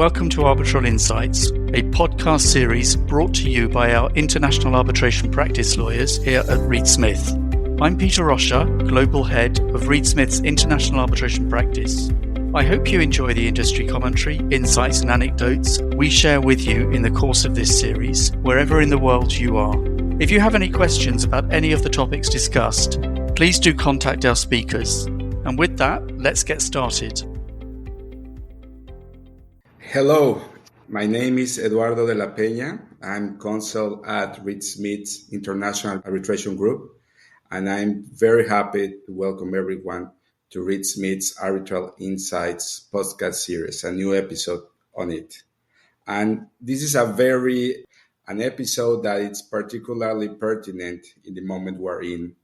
welcome to Arbitral Insights, a podcast series brought to you by our international arbitration practice lawyers here at Reed Smith. I'm Peter Roscher, Global Head of Reed Smith's International Arbitration Practice. I hope you enjoy the industry commentary, insights and anecdotes we share with you in the course of this series, wherever in the world you are. If you have any questions about any of the topics discussed, please do contact our speakers. And with that, let's get started. Hello, my name is Eduardo de la Peña. I'm consul at Reed Smith's International Arbitration Group, and I'm very happy to welcome everyone to Reed Smith's Arbitral Insights podcast series, a new episode on it. And this is an episode that is particularly pertinent in the moment we're in.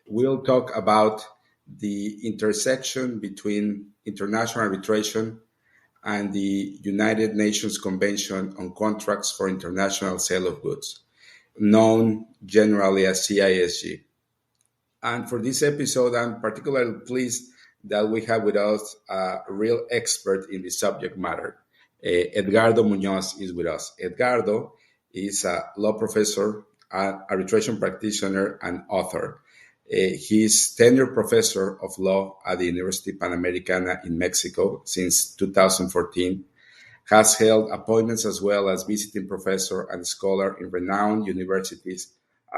We'll talk about the intersection between international arbitration and the United Nations Convention on Contracts for International Sale of Goods, known generally as CISG. And for this episode, I'm particularly pleased that we have with us a real expert in the subject matter. Edgardo Muñoz is with us. Edgardo is a law professor, an arbitration practitioner, and author. He's tenured professor of law at the University Panamericana in Mexico since 2014, has held appointments as well as visiting professor and scholar in renowned universities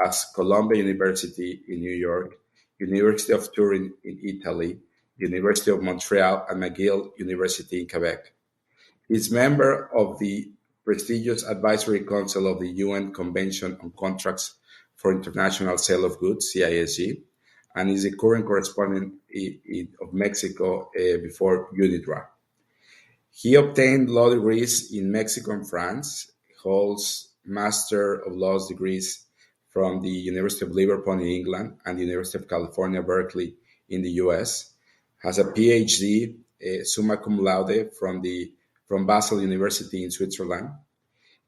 as Columbia University in New York, University of Turin in Italy, University of Montreal, and McGill University in Quebec. He's member of the prestigious Advisory Council of the UN Convention on Contracts for International Sale of Goods, CISG, and is the current correspondent of Mexico before UNIDROIT. He obtained law degrees in Mexico and France, holds Master of Laws degrees from the University of Liverpool in England and the University of California, Berkeley in the US, has a PhD, summa cum laude from Basel University in Switzerland.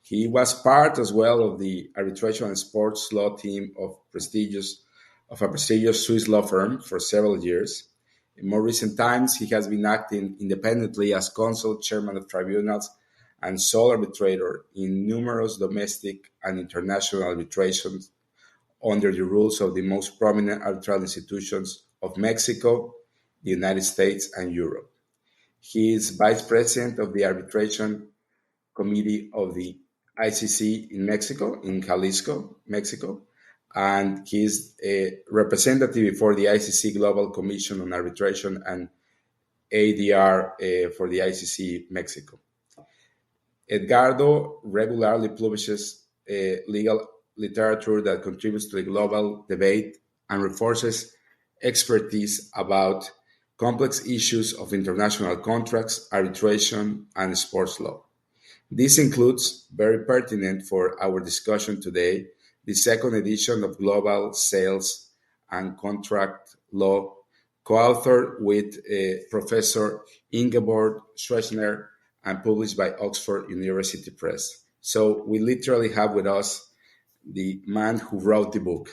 He was part as well of the arbitration and sports law team of a prestigious Swiss law firm for several years. In more recent times, he has been acting independently as consul, chairman of tribunals, and sole arbitrator in numerous domestic and international arbitrations under the rules of the most prominent arbitral institutions of Mexico, the United States, and Europe. He is vice president of the arbitration committee of the ICC in Mexico, in Jalisco, Mexico, and he is a representative before the ICC Global Commission on Arbitration and ADR for the ICC Mexico. Edgardo regularly publishes legal literature that contributes to the global debate and reinforces expertise about complex issues of international contracts, arbitration, and sports law. This includes, very pertinent for our discussion today, the second edition of Global Sales and Contract Law, co-authored with Professor Ingeborg Schwechner and published by Oxford University Press. So we literally have with us the man who wrote the book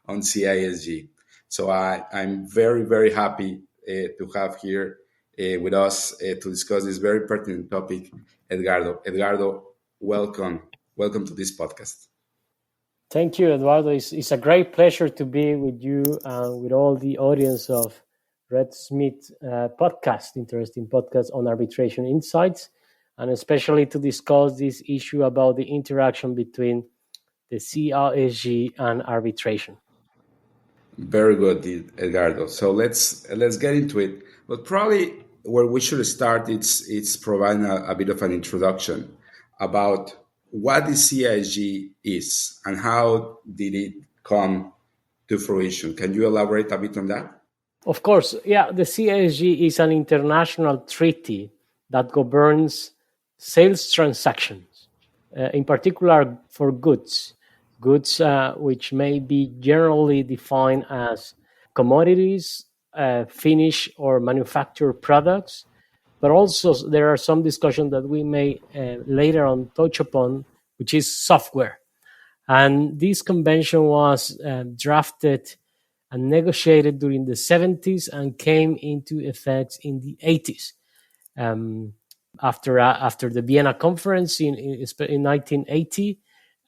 on CISG. So I'm very, very happy to have here with us to discuss this very pertinent topic, Edgardo. Edgardo, welcome to this podcast. Thank you, Eduardo. It's a great pleasure to be with you and with all the audience of Reed Smith podcast, interesting podcast on arbitration insights, and especially to discuss this issue about the interaction between the CISG and arbitration. Very good, Edgardo. So let's get into it. But probably where we should start, it's providing a bit of an introduction about what the CISG is and how did it come to fruition. Can you elaborate a bit on that? Of course. Yeah, the CISG is an international treaty that governs sales transactions, in particular for goods which may be generally defined as commodities, finished or manufactured products, but also there are some discussion that we may later on touch upon, which is software. And this convention was drafted and negotiated during the 70s and came into effect in the 80s. after the Vienna Conference in 1980,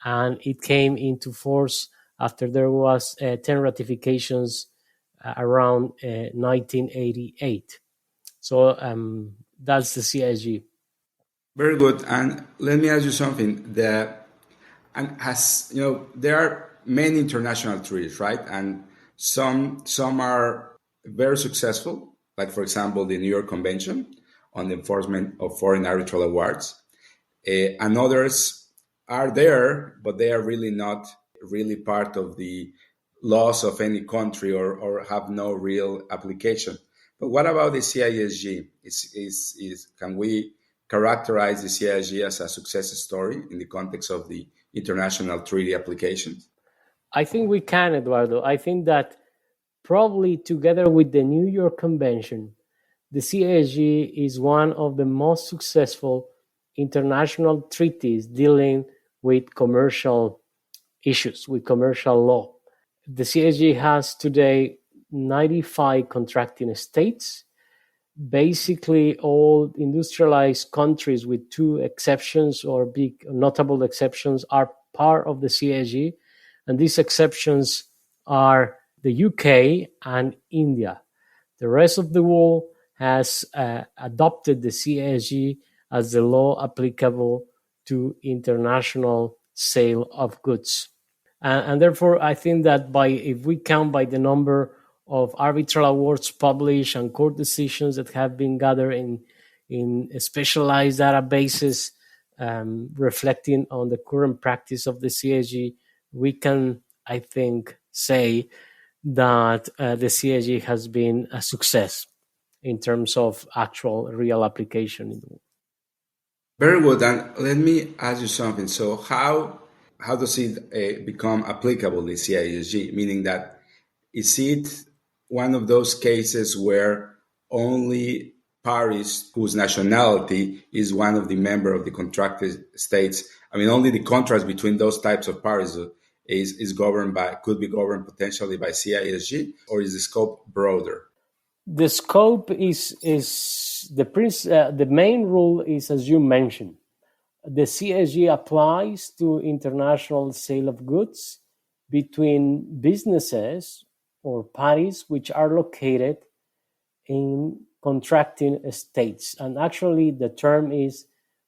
and it came into force after there was 10 ratifications around 1988. So that's the CISG. Very good. And let me ask you something. There are many international treaties, right? And some are very successful, like for example the New York Convention on the Enforcement of Foreign Arbitral Awards. And others are there, but they are really not really part of the laws of any country, or have no real application. But what about the CISG? Can we characterize the CISG as a success story in the context of the international treaty applications? I think we can, Eduardo. I think that probably together with the New York Convention, the CISG is one of the most successful international treaties dealing with commercial issues, with commercial law. The CISG has today 95 contracting states. Basically, all industrialized countries, with two exceptions or big notable exceptions, are part of the CISG. And these exceptions are the UK and India. The rest of the world has adopted the CISG as the law applicable to international sale of goods. And therefore, I think that if we count by the number of arbitral awards published and court decisions that have been gathered in specialized databases reflecting on the current practice of the CISG, we can, I think, say that the CISG has been a success in terms of actual real application in the world. Very good. And let me ask you something. So how does it become applicable, the CISG? Meaning that, is it one of those cases where only parties whose nationality is one of the member of the contracted states, only the contracts between those types of parties could be governed potentially by CISG, or is the scope broader? The scope is the main rule is, as you mentioned, the CISG applies to international sale of goods between businesses or parties which are located in contracting states. And actually, the term is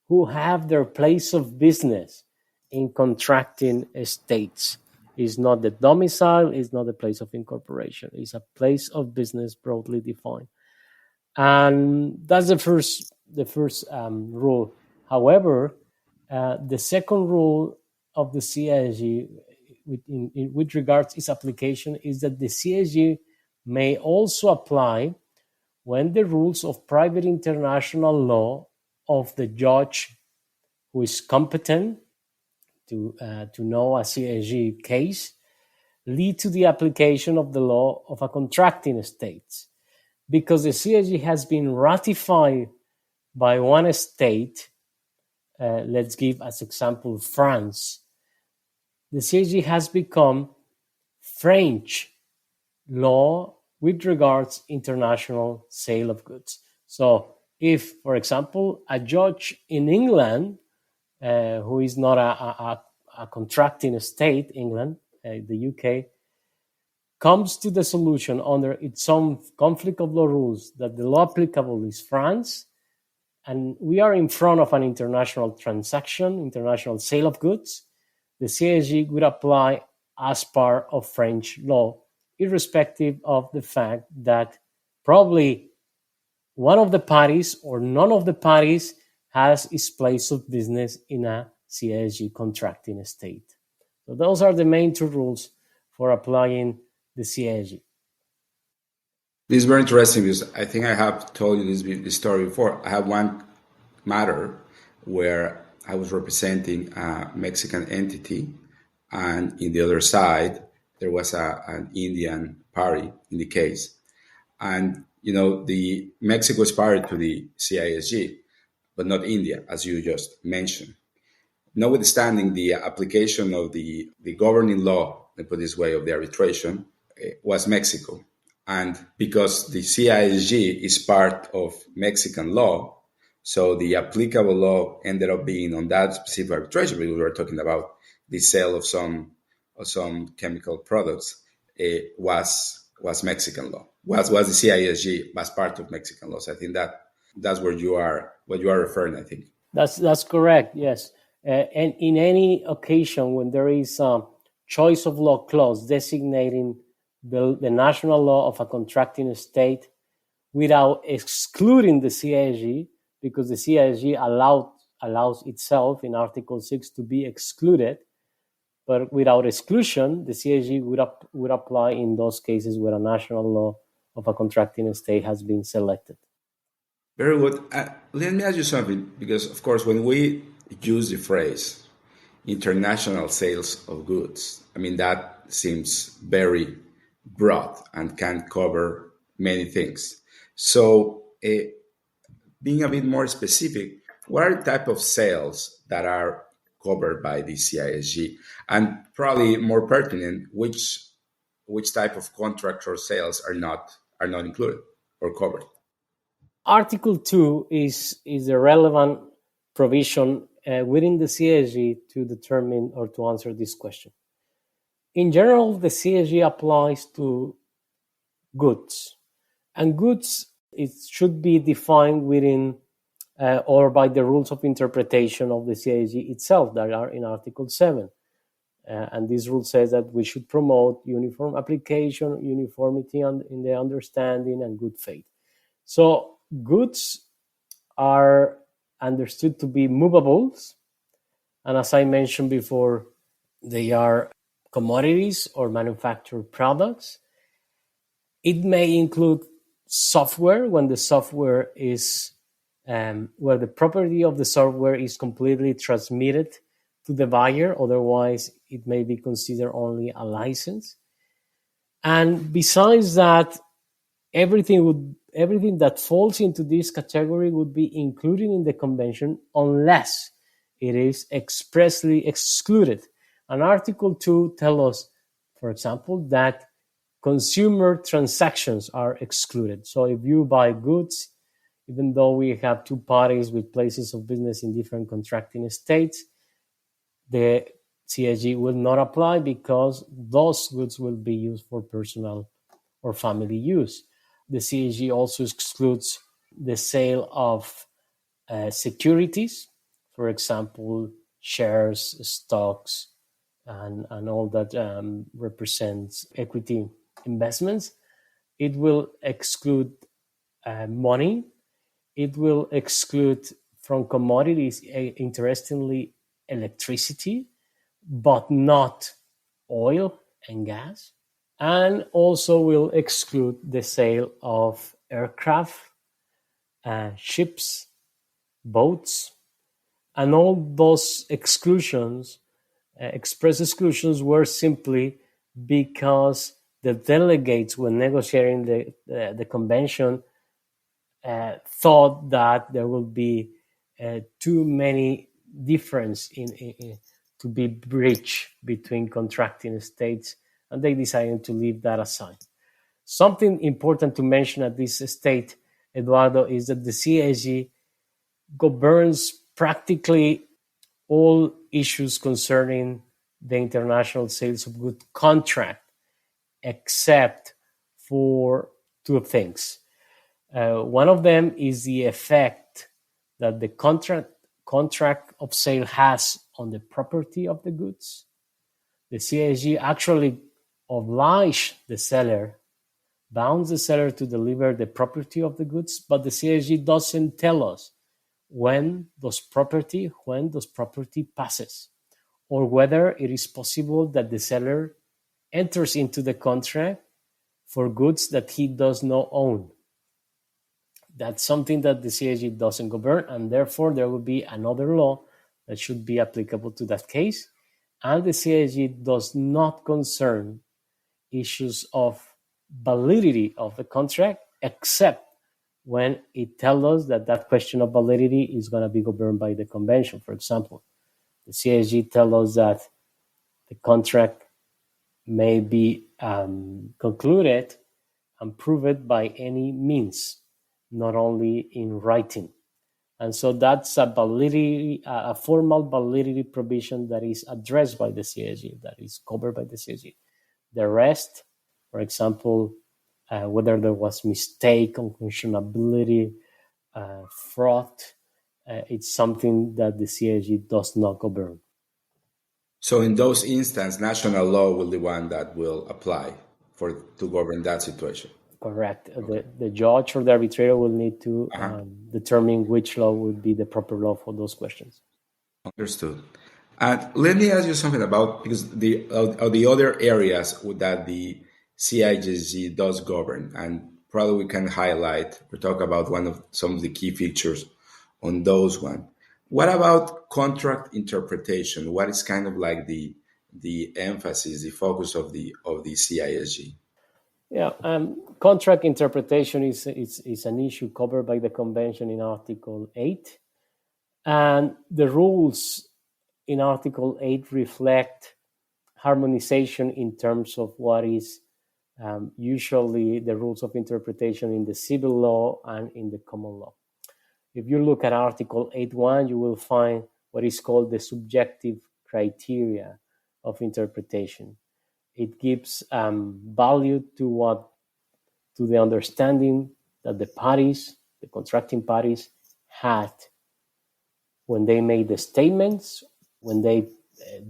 who have their place of business in contracting states. It's not the domicile, it's not the place of incorporation. It's a place of business broadly defined. And that's the first rule. However, the second rule of the CISG with regards to its application is that the CISG may also apply when the rules of private international law of the judge who is competent to know a CISG case lead to the application of the law of a contracting state. Because the CISG has been ratified by one state, let's give as example France, the CISG has become French law with regards international sale of goods. So if, for example, a judge in England, who is not a contracting state, England, the UK, comes to the solution under its own conflict of law rules that the law applicable is France, and we are in front of an international transaction, international sale of goods, the CISG would apply as part of French law, irrespective of the fact that probably one of the parties or none of the parties has its place of business in a CISG contracting state. So those are the main two rules for applying the CISG. This is very interesting because I think I have told you this story before. I have one matter where I was representing a Mexican entity, and in the other side there was an Indian party in the case, and the Mexico is party to the CISG, but not India, as you just mentioned. Notwithstanding the application of the governing law, let me put it this way, of the arbitration, was Mexico. And because the CISG is part of Mexican law, So the applicable law ended up being on that specific arbitration, because we were talking about the sale of some chemical products, was Mexican law. Was the CISG was part of Mexican law. So I think that's where you are referring, I think. That's correct. Yes, and in any occasion when there is a choice of law clause designating the national law of a contracting state without excluding the CISG, because the CISG allows itself in Article 6 to be excluded, but without exclusion, the CISG would apply in those cases where a national law of a contracting state has been selected. Very good. Let me ask you something, because of course, when we use the phrase international sales of goods, I mean, that seems very broad and can cover many things. So, being a bit more specific, what are the type of sales that are covered by the CISG? And probably more pertinent, which type of contract or sales are not included or covered? Article 2 is the relevant provision within the CISG to determine or to answer this question. In general, the CISG applies to goods, and goods, it should be defined within or by the rules of interpretation of the CISG itself that are in Article 7. And this rule says that we should promote uniform application, uniformity in the understanding, and good faith. So goods are understood to be movables, and as I mentioned before, they are commodities or manufactured products. It may include software when the software is where the property of the software is completely transmitted to the buyer. Otherwise, it may be considered only a license. And besides that, everything that falls into this category would be included in the convention unless it is expressly excluded. And Article 2 tells us, for example, that consumer transactions are excluded. So if you buy goods, even though we have two parties with places of business in different contracting states, the CISG will not apply because those goods will be used for personal or family use. The CISG also excludes the sale of securities, for example, shares, stocks, and all that represents equity investments. It will exclude money. It will exclude from commodities, interestingly, electricity, but not oil and gas. And also will exclude the sale of aircraft, ships, boats, and all those exclusions, express exclusions, were simply because the delegates, when negotiating the convention, thought that there will be too many difference to be breached between contracting states, and they decided to leave that aside. Something important to mention at this state, Eduardo, is that the CISG governs practically all issues concerning the international sales of goods contract, except for two things. One of them is the effect that the contract of sale has on the property of the goods. The CISG actually bounds the seller to deliver the property of the goods, but the CISG doesn't tell us when those property passes, or whether it is possible that the seller enters into the contract for goods that he does not own. That's something that the CISG doesn't govern, and therefore there will be another law that should be applicable to that case. And the CISG does not concern issues of validity of the contract, except when it tells us that question of validity is going to be governed by the convention. For example, the CISG tells us that the contract may be concluded and proved by any means, not only in writing. And so that's a validity, a formal validity provision that is addressed by the CISG, that is covered by the CISG. The rest, for example, whether there was mistake, unconscionability, fraud, it's something that the CISG does not govern. So in those instances, national law will be the one that will apply to govern that situation. Correct. Okay. The judge or the arbitrator will need to determine which law would be the proper law for those questions. Understood. And let me ask you something about, because the other areas that the CISG does govern, and probably we can highlight or talk about some of the key features on those one. What about contract interpretation? What is kind of like the emphasis, the focus of the CISG? Yeah, contract interpretation is an issue covered by the convention in Article 8. And the rules in Article 8 reflect harmonization in terms of what is usually the rules of interpretation in the civil law and in the common law. If you look at Article 8.1, you will find what is called the subjective criteria of interpretation. It gives value to the understanding that the parties, the contracting parties, had when they made the statements, when they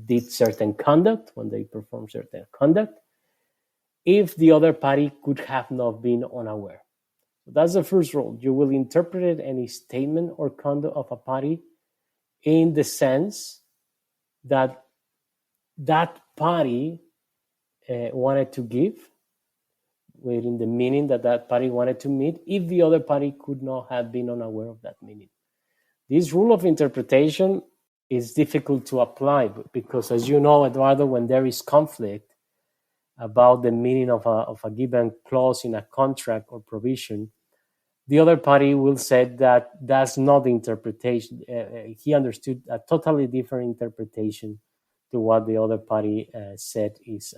did certain conduct, when they performed certain conduct, if the other party could have not been unaware. That's the first rule. You will interpret any statement or conduct of a party in the sense that that party wanted to give, within the meaning that party wanted to meet, if the other party could not have been unaware of that meaning. This rule of interpretation is difficult to apply because, as you know, Eduardo, when there is conflict about the meaning of a given clause in a contract or provision, the other party will say that that's not the interpretation. He understood a totally different interpretation to what the other party said is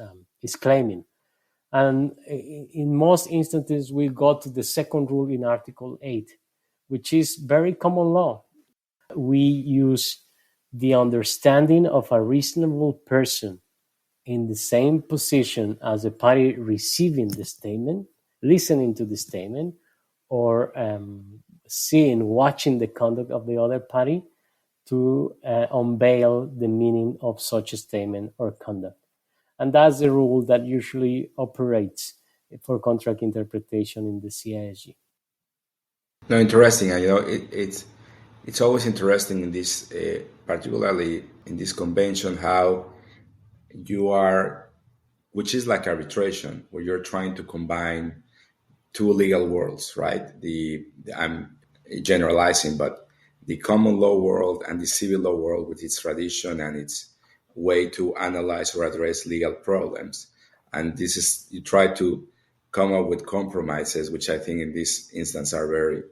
claiming. And in most instances, we go to the second rule in Article 8, which is very common law. We use the understanding of a reasonable person in the same position as the party receiving the statement, listening to the statement, or watching the conduct of the other party to unveil the meaning of such a statement or conduct. And that's the rule that usually operates for contract interpretation in the CISG. No, interesting. It's always interesting in this, particularly in this convention, how you are, which is like arbitration, where you're trying to combine two legal worlds, right? I'm generalizing, but the common law world and the civil law world with its tradition and its way to analyze or address legal problems. And you try to come up with compromises, which I think in this instance are very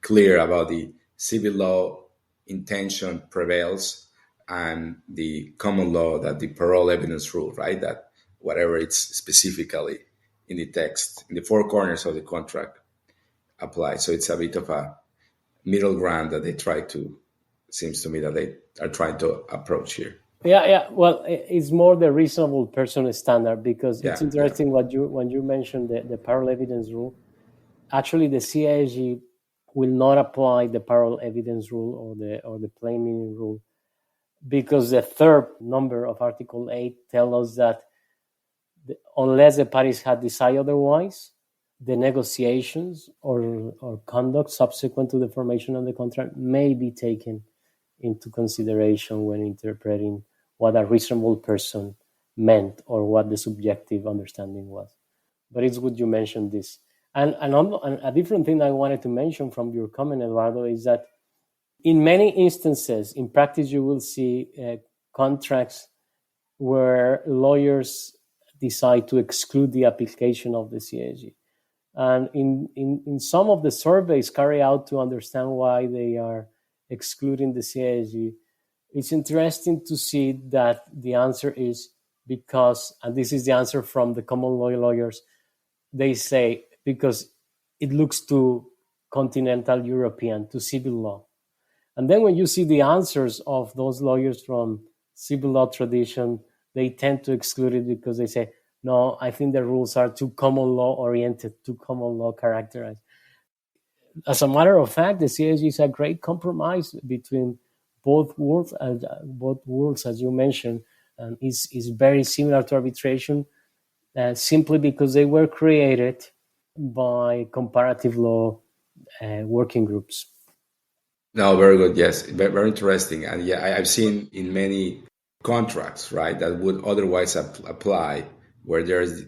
clear about the civil law intention prevails and the common law, that the parole evidence rule, right? That whatever it's specifically in the text, in the four corners of the contract applies. So it's a bit of a middle ground that seems to me that they are trying to approach here. Yeah. Well, it's more the reasonable person standard, because it's interesting when you mentioned the parole evidence rule. Actually, the CISG will not apply the parole evidence rule or the plain meaning rule, because the third number of Article 8 tells us that unless the parties had decided otherwise, the negotiations or conduct subsequent to the formation of the contract may be taken into consideration when interpreting what a reasonable person meant or what the subjective understanding was. But it's good you mentioned this. And a different thing I wanted to mention from your comment, Eduardo, is that in many instances, in practice, you will see contracts where lawyers decide to exclude the application of the CISG. And in some of the surveys carried out to understand why they are excluding the CISG, it's interesting to see that the answer is because, and this is the answer from the common law lawyers, they say because it looks too continental European, to civil law. And then when you see the answers of those lawyers from civil law tradition, they tend to exclude it because they say, no, I think the rules are too common law oriented, too common law characterized. As a matter of fact, the CISG is a great compromise between both worlds, as you mentioned, and is very similar to arbitration, simply because they were created by comparative law working groups. No, very good. Yes, very interesting. And yeah, I've seen in many contracts, right, that would otherwise apply where there's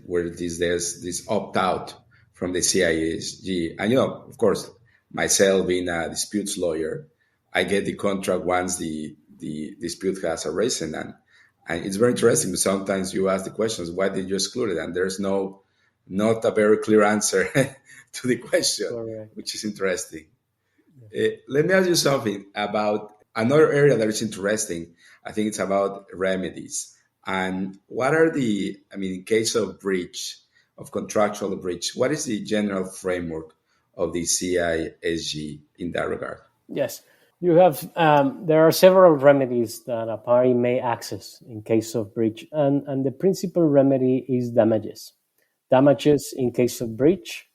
this opt out from the CISG. And of course, myself being a disputes lawyer, I get the contract once the dispute has arisen, and it's very interesting. But sometimes you ask the questions, why did you exclude it? And there's not a very clear answer to the question, Correct. which is interesting. Let me ask you something about another area that is interesting. I think it's about remedies. And what are in case of breach, of contractual breach, what is the general framework of the CISG in that regard? Yes, you have. There are several remedies that a party may access in case of breach, and the principal remedy is damages. Damages in case of breach.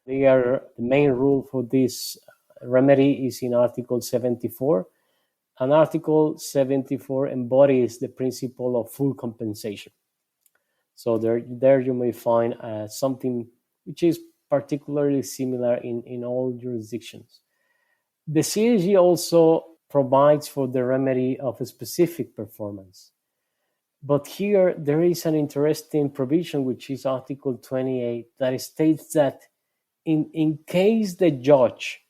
They are the main rule for this remedy is in Article 74, and Article 74 embodies the principle of full compensation. So there you may find something which is particularly similar in all jurisdictions. The CISG also provides for the remedy of a specific performance. But here there is an interesting provision, which is Article 28, that states that in case the judge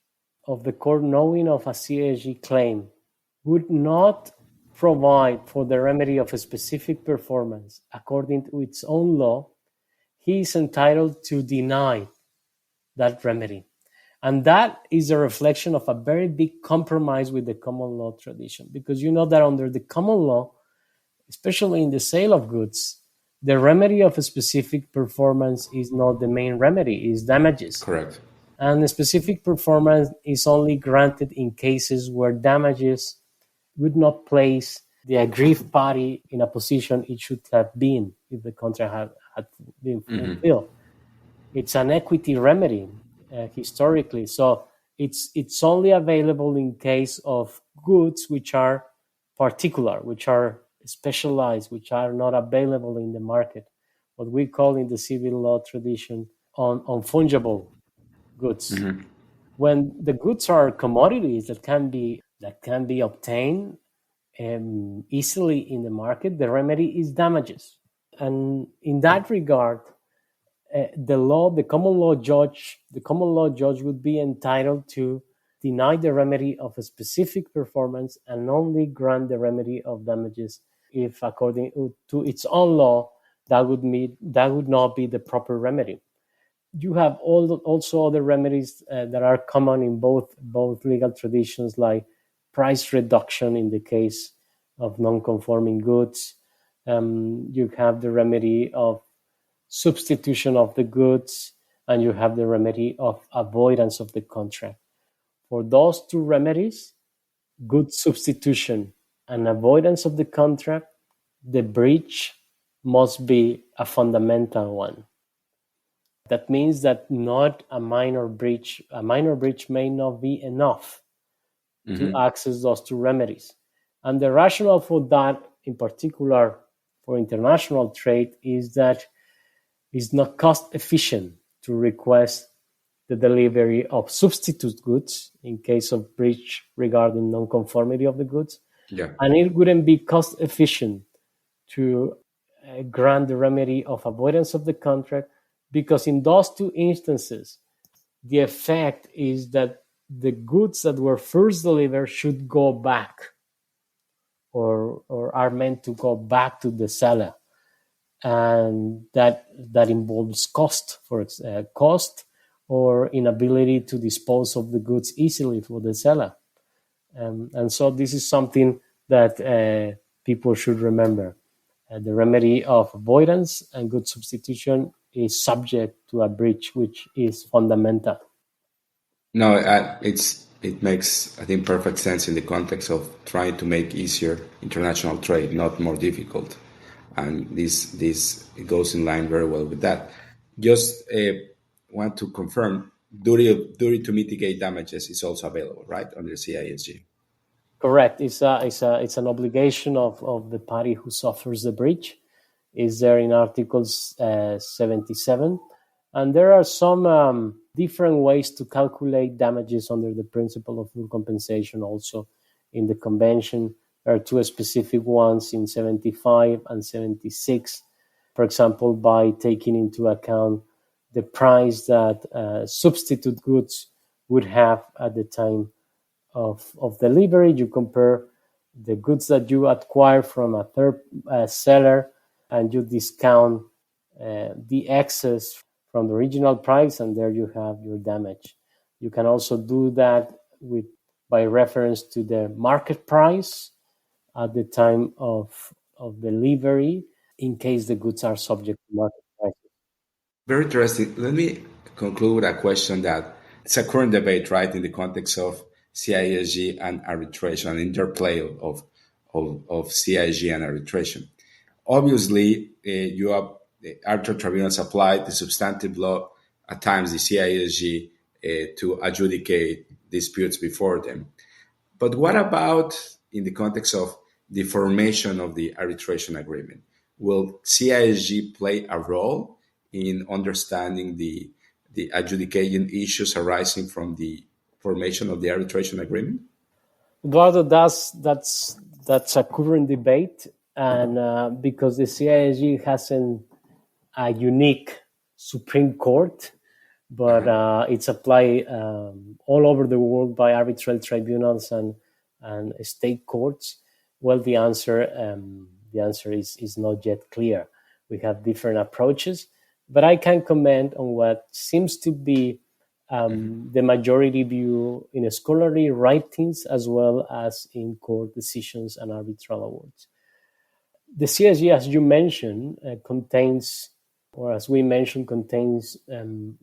of the court knowing of a CISG claim would not provide for the remedy of a specific performance according to its own law, he is entitled to deny that remedy. And that is a reflection of a very big compromise with the common law tradition, because you know that under the common law, especially in the sale of goods, the remedy of a specific performance is not the main remedy, is damages. Correct. And a specific performance is only granted in cases where damages would not place the aggrieved party in a position it should have been if the contract had been fulfilled. It's an equity remedy historically. So it's only available in case of goods which are particular, which are specialized, which are not available in the market. What we call in the civil law tradition on fungible goods. When the goods are commodities that can be obtained easily in the market, the remedy is damages. And in that regard, the common law judge would be entitled to deny the remedy of a specific performance and only grant the remedy of damages if, according to its own law, that would not be the proper remedy. You have also other remedies that are common in both legal traditions, like price reduction in the case of non-conforming goods. You have the remedy of substitution of the goods, and you have the remedy of avoidance of the contract. For those two remedies, good substitution and avoidance of the contract, the breach must be a fundamental one. That means that not a minor breach may not be enough to access those two remedies. And the rationale for that, in particular for international trade, is that it's not cost efficient to request the delivery of substitute goods in case of breach regarding non-conformity of the goods. Yeah. And it wouldn't be cost efficient to grant the remedy of avoidance of the contract, because in those two instances, the effect is that the goods that were first delivered should go back or are meant to go back to the seller. And that involves cost or inability to dispose of the goods easily for the seller. And so this is something that people should remember. The remedy of avoidance and good substitution is subject to a breach, which is fundamental. No, it makes, I think, perfect sense in the context of trying to make easier international trade, not more difficult, and this it goes in line very well with that. Just want to confirm, duty to mitigate damages is also available, right, under CISG. Correct. It's an obligation of the party who suffers the breach. Is there in Articles 77. And there are some different ways to calculate damages under the principle of full compensation also in the convention. There are two specific ones in 75 and 76. For example, by taking into account the price that substitute goods would have at the time of delivery. You compare the goods that you acquire from a third seller and you discount the excess from the original price, and there you have your damage. You can also do that by reference to the market price at the time of delivery in case the goods are subject to market prices. Very interesting. Let me conclude with a question that it's a current debate, right, in the context of CISG and arbitration, an interplay of CISG and arbitration. Obviously, you have the arbitral tribunals apply the substantive law, at times the CISG, to adjudicate disputes before them. But what about in the context of the formation of the arbitration agreement? Will CISG play a role in understanding the adjudication issues arising from the formation of the arbitration agreement? Eduardo, that's a current debate, and because the CISG hasn't a unique Supreme Court, but it's applied all over the world by arbitral tribunals and state courts. Well, the answer is not yet clear. We have different approaches, but I can comment on what seems to be the majority view in scholarly writings as well as in court decisions and arbitral awards. The CISG, as you mentioned, contains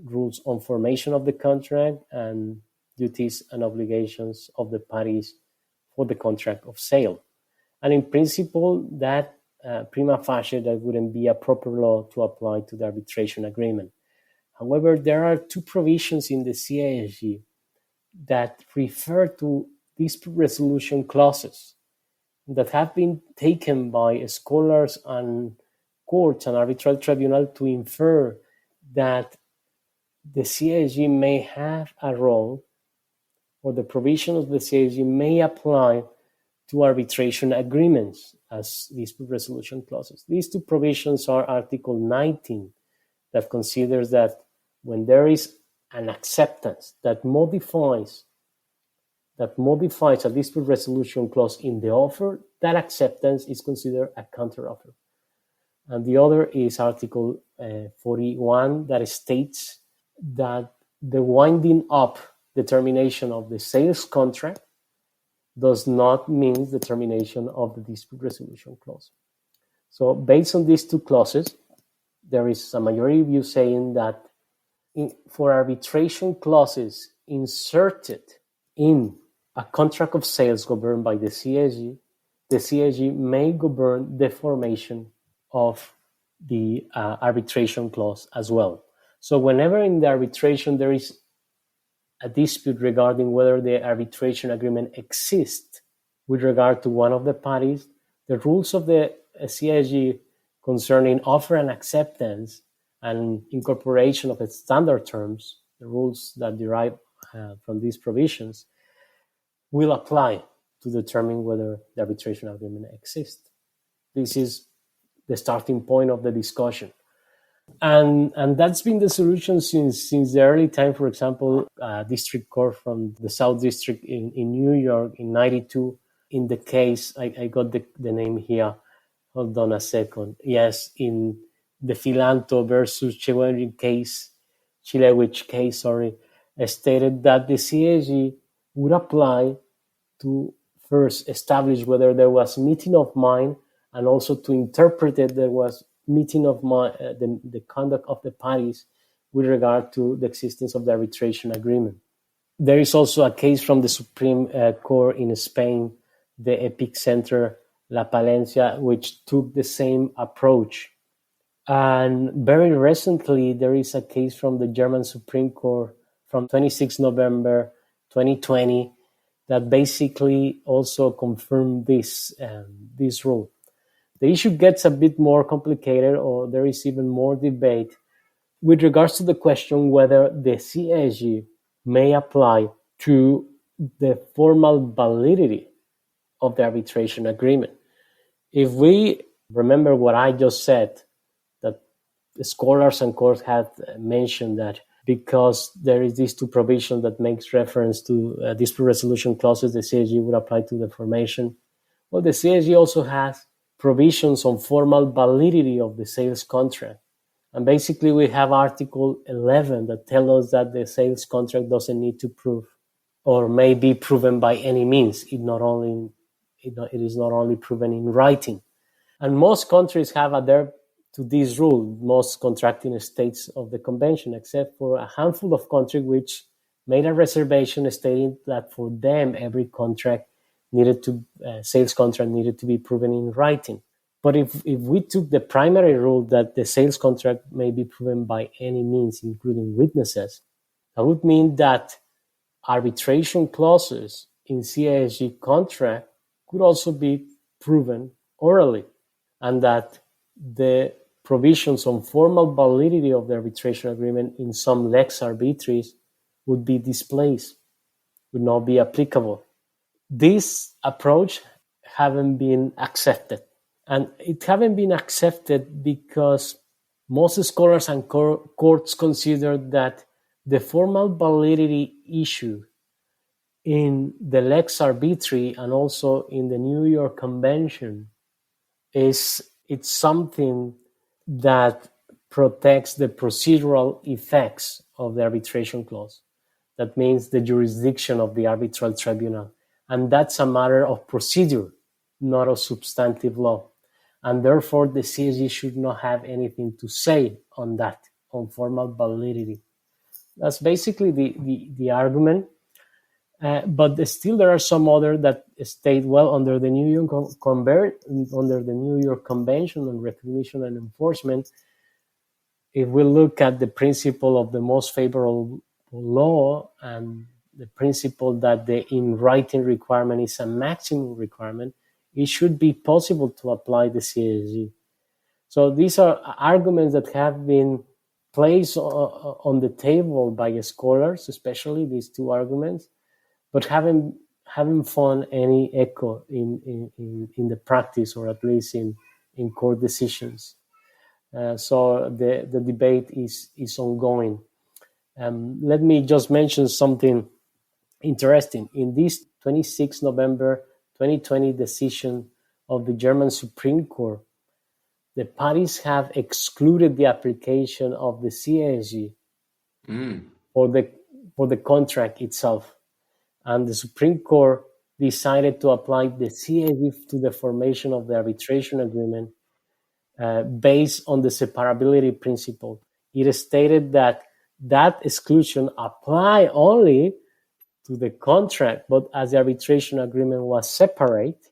rules on formation of the contract and duties and obligations of the parties for the contract of sale. And in principle, that prima facie, that wouldn't be a proper law to apply to the arbitration agreement. However, there are two provisions in the CISG that refer to dispute resolution clauses that have been taken by scholars and courts and arbitral tribunal to infer that the CISG may have a role, or the provision of the CISG may apply to arbitration agreements as dispute resolution clauses. These two provisions are Article 19, that considers that when there is an acceptance that modifies a dispute resolution clause in the offer, that acceptance is considered a counteroffer. And the other is Article 41, that states that the winding up determination of the sales contract does not mean the termination of the dispute resolution clause. So based on these two clauses, there is a majority view saying that for arbitration clauses inserted in a contract of sales governed by the CISG may govern the formation of the arbitration clause as well. So whenever in the arbitration there is a dispute regarding whether the arbitration agreement exists with regard to one of the parties, the rules of the CISG concerning offer and acceptance and incorporation of its standard terms, the rules that derive from these provisions, will apply to determine whether the arbitration agreement exists. This is the starting point of the discussion. And that's been the solution since the early time. For example, district court from the South District in New York in 92, in the case, I got the name here, hold on a second. Yes, in the Filanto versus Chilewich case, stated that the CISG would apply to first establish whether there was meeting of mind, and also to interpret it there was meeting of mind, the conduct of the parties with regard to the existence of the arbitration agreement. There is also a case from the Supreme Court in Spain, the Epicenter La Palencia, which took the same approach. And very recently, there is a case from the German Supreme Court from 26 November 2020 that basically also confirmed this rule. The issue gets a bit more complicated, or there is even more debate with regards to the question whether the CISG may apply to the formal validity of the arbitration agreement. If we remember what I just said, that the scholars and courts have mentioned that because there is these two provisions that makes reference to dispute resolution clauses, the CISG would apply to the formation. Well, the CISG also has provisions on formal validity of the sales contract. And basically, we have Article 11 that tells us that the sales contract doesn't need to prove or may be proven by any means. It is not only proven in writing. And most countries have adhered to this rule, most contracting states of the convention, except for a handful of countries which made a reservation stating that for them, every sales contract needed to be proven in writing. But if we took the primary rule that the sales contract may be proven by any means, including witnesses, that would mean that arbitration clauses in CISG contract could also be proven orally, and that the provisions on formal validity of the arbitration agreement in some lex arbitris would be displaced, would not be applicable. This approach haven't been accepted. And it haven't been accepted because most scholars and courts consider that the formal validity issue in the lex arbitri and also in the New York Convention it's something that protects the procedural effects of the arbitration clause. That means the jurisdiction of the arbitral tribunal. And that's a matter of procedure, not of substantive law. And therefore, the CISG should not have anything to say on that, on formal validity. That's basically the argument. But still, there are some other that state, well, under the New York Convention on Recognition and Enforcement, if we look at the principle of the most favorable law and the principle that the in-writing requirement is a maximum requirement, it should be possible to apply the CISG. So these are arguments that have been placed on the table by scholars, especially these two arguments, but haven't found any echo in the practice, or at least in court decisions. So the debate is ongoing. Let me just mention something interesting. In this 26 November 2020 decision of the German Supreme Court, the parties have excluded the application of the CISG for the contract itself. And the Supreme Court decided to apply the CISG to the formation of the arbitration agreement based on the separability principle. It stated that exclusion applied only to the contract, but as the arbitration agreement was separate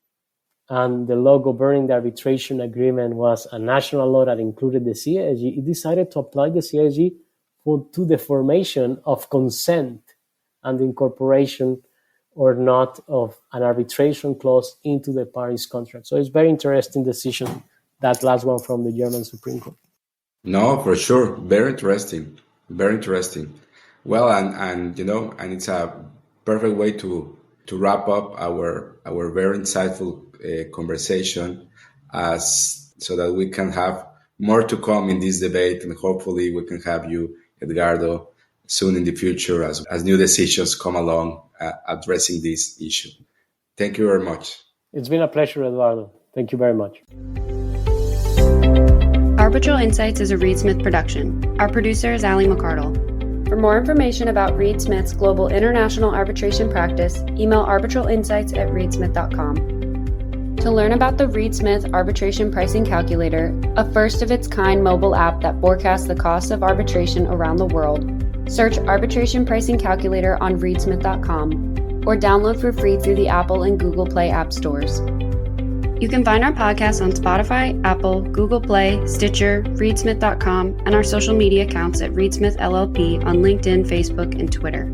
and the law governing the arbitration agreement was a national law that included the CISG, it decided to apply the CISG to the formation of consent and the incorporation or not of an arbitration clause into the parties' contract. So it's very interesting decision, that last one from the German Supreme Court. No, for sure. Very interesting. Very interesting. Well, and it's a perfect way to wrap up our very insightful conversation, so that we can have more to come in this debate, and hopefully we can have you, Edgardo, soon in the future as new decisions come along addressing this issue. Thank you very much. It's been a pleasure, Eduardo. Thank you very much. Arbitral Insights is a Reed Smith production. Our producer is Ali McCardle. For more information about Reed Smith's global international arbitration practice, email arbitralinsights@reedsmith.com. To learn about the Reed Smith Arbitration Pricing Calculator, a first-of-its-kind mobile app that forecasts the cost of arbitration around the world, Search Arbitration Pricing Calculator on reedsmith.com or download for free through the Apple and Google Play app stores. You can find our podcast on Spotify, Apple, Google Play, Stitcher, reedsmith.com, and our social media accounts at Reedsmith LLP on LinkedIn, Facebook, and Twitter.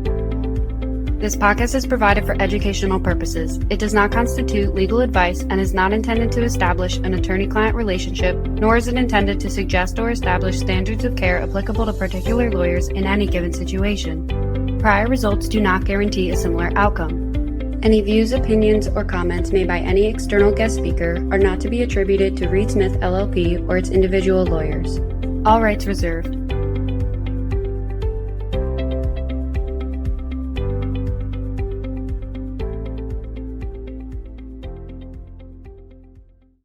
This podcast is provided for educational purposes. It does not constitute legal advice and is not intended to establish an attorney-client relationship, nor is it intended to suggest or establish standards of care applicable to particular lawyers in any given situation. Prior results do not guarantee a similar outcome. Any views, opinions, or comments made by any external guest speaker are not to be attributed to Reed Smith LLP or its individual lawyers. All rights reserved.